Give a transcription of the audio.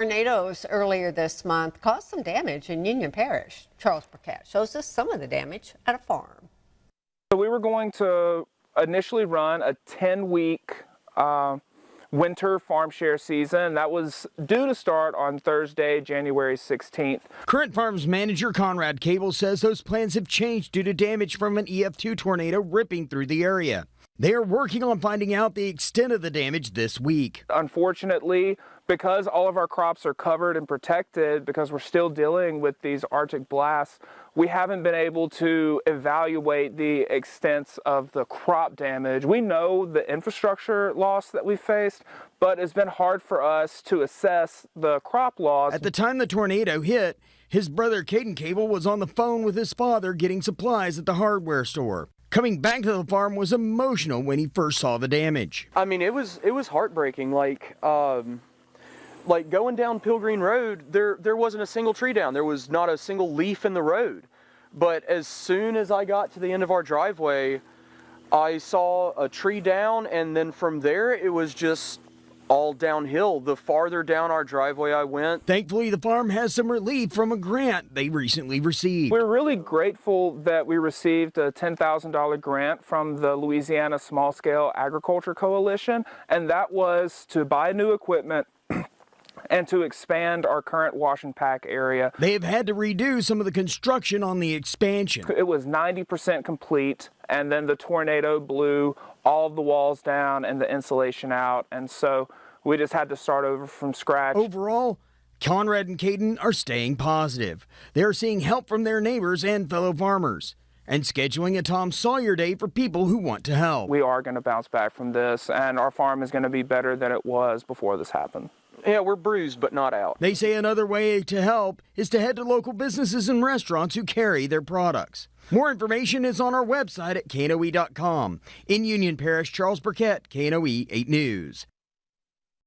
Tornadoes earlier this month caused some damage in Union Parish. Charles Burkett shows us some of the damage at a farm. So we were going to initially run a 10-week winter farm share season. That was due to start on Thursday, January 16th. Current Farms manager Conrad Cable says those plans have changed due to damage from an EF2 tornado ripping through the area. They are working on finding out the extent of the damage this week. Unfortunately, because all of our crops are covered and protected, because we're still dealing with these Arctic blasts, we haven't been able to evaluate the extents of the crop damage. We know the infrastructure loss that we faced, but it's been hard for us to assess the crop loss. At the time the tornado hit, his brother Caden Cable was on the phone with his father getting supplies at the hardware store. Coming back to the farm was emotional when he first saw the damage. I mean, it was heartbreaking. Like going down Pilgreen Road, there wasn't a single tree down. There was not a single leaf in the road. But as soon as I got to the end of our driveway, I saw a tree down, and then from there it was just all downhill. The farther down our driveway I went. Thankfully, the farm has some relief from a grant they recently received. We're really grateful that we received a $10,000 grant from the Louisiana Small Scale Agriculture Coalition, and that was to buy new equipment and to expand our current wash and pack area. They have had to redo some of the construction on the expansion. It was 90% complete, and then the tornado blew all of the walls down and the insulation out, and so we just had to start over from scratch. Overall, Conrad and Caden are staying positive. They are seeing help from their neighbors and fellow farmers, and scheduling a Tom Sawyer Day for people who want to help. We are going to bounce back from this, and our farm is going to be better than it was before this happened. Yeah, we're bruised, but not out. They say another way to help is to head to local businesses and restaurants who carry their products. More information is on our website at knoe.com. In Union Parish, Charles Burkett, KNOE 8 News.